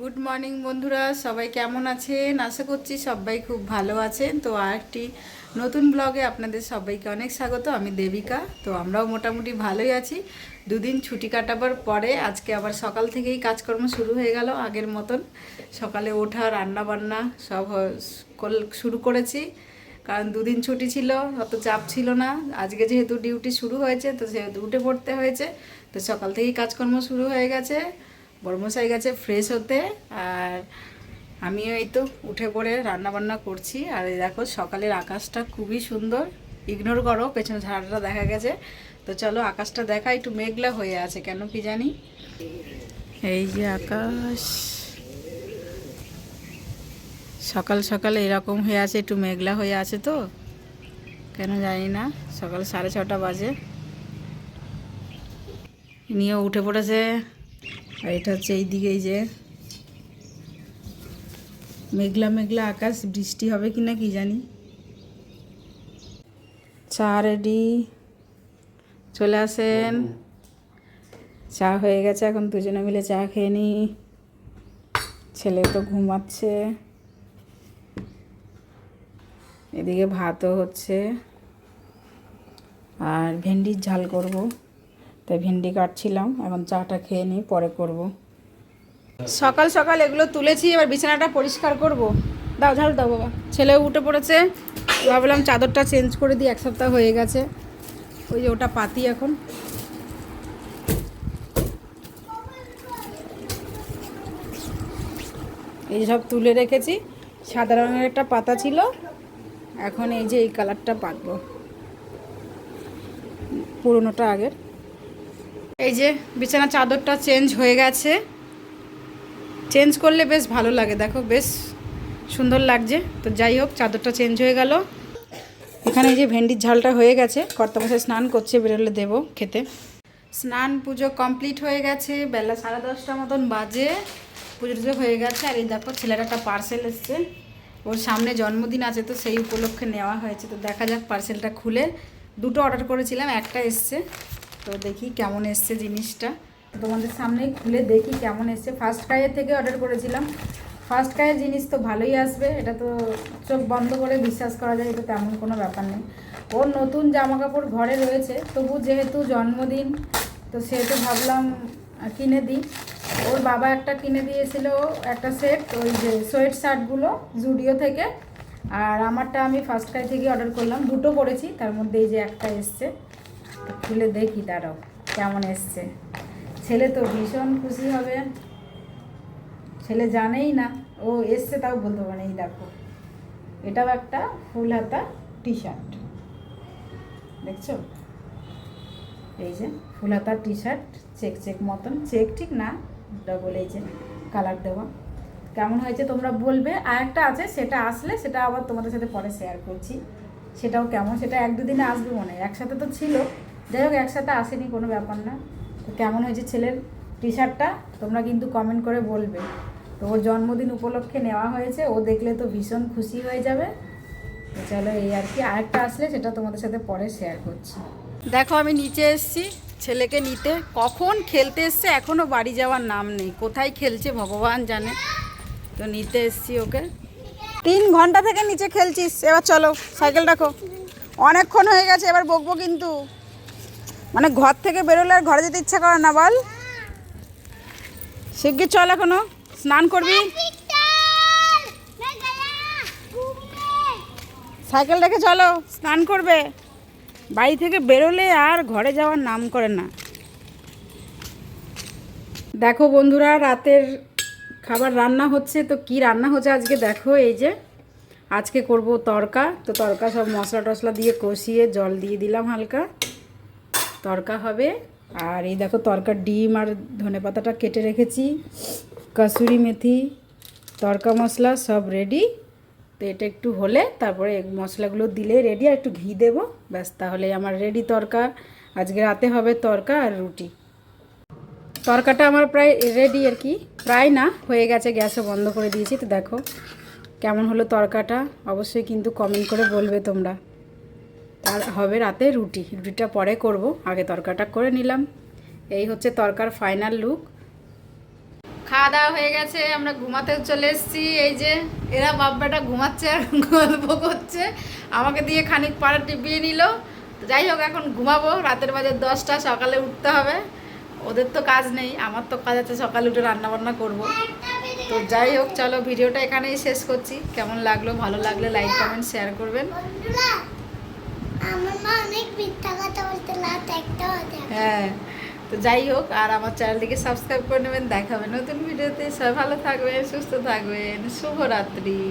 Good morning বন্ধুরা, সবাই কেমন আছেন? আশা করছি সবাই খুব ভালো আছেন। তো আরেকটি নতুন ব্লগে আপনাদের সবাইকে অনেক স্বাগত। আমি দেবিকা। তো আমরাও মোটামুটি ভালোই আছি। দুদিন ছুটি কাটাবার পরে আজকে আবার সকাল থেকেই কাজকর্ম শুরু হয়ে গেল আগের মতন। সকালে ওঠা, রান্না বান্না সব শুরু করেছি, কারণ দুদিন ছুটি ছিল, অত চাপ ছিল না। আজকে যেহেতু ডিউটি শুরু হয়েছে, তো সেহেতু উঠে পড়তে হয়েছে। তো সকাল থেকেই কাজকর্ম শুরু হয়ে গেছে। বড়মশাই গেছে ফ্রেশ হতে, আর আমিও এই তো উঠে পড়ে রান্না বান্না করছি। আর এই দেখো সকালের আকাশটা খুবই সুন্দর। ইগনোর করো, পেছনে ঝাড়টা দেখা গেছে। তো চলো আকাশটা দেখা, একটু মেঘলা হয়ে আছে কেন কি জানি। এই যে আকাশ সকাল সকাল এরকম হয়ে আছে, একটু মেঘলা হয়ে আছে। তো কেন জানি না, সকাল 6:30 বাজে। নিয়েও উঠে পড়েছে। আর এটা হচ্ছে এইদিকে, এই যে মেঘলা মেঘলা আকাশ, বৃষ্টি হবে কি না কি জানি। চা রেডি, চলে আসেন। চা হয়ে গেছে, এখন দুজনে মিলে চা খেয়ে নিই। ছেলে তো ঘুমাচ্ছে। এদিকে ভাতও হচ্ছে, আর ভেন্ডির ঝাল করব, তাই ভেন্ডি কাটছিলাম। এখন চাটা খেয়ে নিই, পরে করব। সকাল সকাল এগুলো তুলেছি, এবার বিছানাটা পরিষ্কার করব। দাও ঝাড়ু দাও বাবা। ছেলেও উঠে পড়েছে, ভাবলাম চাদরটা চেঞ্জ করে দিই, এক সপ্তাহ হয়ে গেছে। ওই যে ওটা পাতি এখন। এই সব তুলে রেখেছি। সাদা রঙের একটা পাতা ছিল, এখন এই যে এই কালারটা পাতবো, পুরোনোটা আগের। এই যে বিছানা চাদরটা চেঞ্জ হয়ে গেছে। চেঞ্জ করলে বেশ ভালো লাগে, দেখো বেশ সুন্দর লাগছে। তো যাই হোক, চাদরটা চেঞ্জ হয়ে গেল। এখানে এই যে ভেন্ডির ঝালটা হয়ে গেছে, কর্তামশাই স্নান করছে, বেরোলে দেবো খেতে। স্নান পুজো কমপ্লিট হয়ে গেছে, বেলা 10:30 মতন বাজে। পুজো টুজো হয়ে গেছে। আর এই দেখো ছেলের একটা পার্সেল এসছে, ওর সামনে জন্মদিন আছে, তো সেই উপলক্ষে নেওয়া হয়েছে। তো দেখা যাক পার্সেলটা খুলে। দুটো অর্ডার করেছিলাম, একটা এসছে। তো দেখি কেমন এসছে জিনিসটা, তো তোমাদের সামনেই খুলে দেখি কেমন এসছে। ফার্স্ট ক্রাইয়ের থেকে অর্ডার করেছিলাম। ফার্স্ট ক্রাইয়ের জিনিস তো ভালোই আসবে, এটা তো চোখ বন্ধ করে বিশ্বাস করা যায়, এটা তেমন কোনো ব্যাপার নেই। ওর নতুন জামা কাপড় ঘরে রয়েছে, তবু যেহেতু জন্মদিন, তো সেহেতু ভাবলাম কিনে দিই। ওর বাবা একটা কিনে দিয়েছিল, একটা সেট, ওই যে সোয়েট শার্টগুলো জুডিও থেকে। আর আমারটা আমি ফার্স্ট ক্রাই থেকে অর্ডার করলাম, দুটো করেছি, তার মধ্যে এই যে একটা এসছে। তো খুলে দেখি তারাও কেমন এসছে। ছেলে তো ভীষণ খুশি হবে, ছেলে জানেই না ও এসছে, তাও বলতে পারে। এই দেখো, এটাও একটা ফুল হাতা টি শার্ট, দেখছো? এই যে ফুল হাতা টি শার্ট, চেক চেক মতন, চেক ঠিক না, ডবল এই যে কালার দেওয়া। কেমন হয়েছে তোমরা বলবে। আর একটা আছে, সেটা আসলে সেটা আবার তোমাদের সাথে পরে শেয়ার করছি। সেটাও কেমন, সেটা 1-2 দিনে আসবে মনে হয়। একসাথে তো ছিল, যাই হোক একসাথে আসেনি, কোনো ব্যাপার না। তো কেমন হয়েছে ছেলের টি শার্টটা তোমরা কিন্তু কমেন্ট করে বলবে। তো ওর জন্মদিন উপলক্ষে নেওয়া হয়েছে, ও দেখলে তো ভীষণ খুশি হয়ে যাবে। তো চলো এই আর কি, আরেকটা আসলে সেটা তোমাদের সাথে পরে শেয়ার করছি। দেখো আমি নিচে এসেছি ছেলেকে নিতে, কখন খেলতে এসছে, এখনও বাড়ি যাওয়ার নাম নেই। কোথায় খেলছে ভগবান জানে। তো নিতে এসছি ওকে। 3 ঘন্টা থেকে নিচে খেলছিস, এবার চলো সাইকেল রাখো। অনেকক্ষণ হয়ে গেছে, এবার বকবো কিন্তু। মানে ঘর থেকে বেরোলে আর ঘরে যেতে ইচ্ছা করে না, বল। শিগগির চল, এখনো স্নান করবি। সাইকেল রেখে চলো, স্নান করবে। বাড়ি থেকে বেরোলে আর ঘরে যাওয়ার নাম করে না। দেখো বন্ধুরা, রাতের খাবার রান্না হচ্ছে। তো কি রান্না হচ্ছে আজকে দেখো, এই যে আজকে করব তড়কা। তো তড়কা সব মশলা টশলা দিয়ে কষিয়ে জল দিয়ে দিলাম হালকা, তড়কা হবে। আর এই দেখো তড়কার ডিম আর ধনেপাতাটা কেটে রেখেছি, কসুরি মেথি, তড়কা মশলা সব রেডি। তো এটা একটু হলে তারপরে মশলাগুলো দিলে রেডি, আর একটু ঘি দেবো, ব্যাস তাহলে আমার রেডি তড়কা। আজকে রাতে হবে তড়কা আর রুটি। তরকাটা আমার প্রায় রেডি আর কি, প্রায় না হয়ে গেছে, গ্যাসও বন্ধ করে দিয়েছি। তো দেখো কেমন হলো তরকাটা, অবশ্যই কিন্তু কমেন্ট করে বলবে তোমরা। আর হবে রাতে রুটি, রুটিটা পরে করব, আগে তরকাটা করে নিলাম। এই হচ্ছে তরকার ফাইনাল লুক। খাওয়া দাওয়া হয়ে গেছে, আমরা ঘুমাতেও চলে এসেছি। এই যে এরা বাপ বেটা ঘুমাচ্ছে আর গল্প করছে, আমাকে দিয়ে খানিক পাড়া টিপিয়ে নিল। তো যাই হোক, এখন ঘুমাবো, রাতের বাজে 10টা, সকালে উঠতে হবে। ওদের তো কাজ নেই, আমার তো কাজ আছে, সকালে উঠে রান্না বান্না করবো। তো যাই হোক, চলো ভিডিওটা এখানেই শেষ করছি। কেমন লাগলো, ভালো লাগলে লাইক কমেন্ট শেয়ার করবেন। আমার মা অনেক মিথ্যা কথা বলতে রাত একটা হতে। হ্যাঁ, তো যাই হোক, আর আমার চ্যানেলটিকে সাবস্ক্রাইব করে নেবেন। দেখাবেন নতুন ভিডিওতে। সবাই ভালো থাকবেন, সুস্থ থাকবেন, শুভরাত্রি।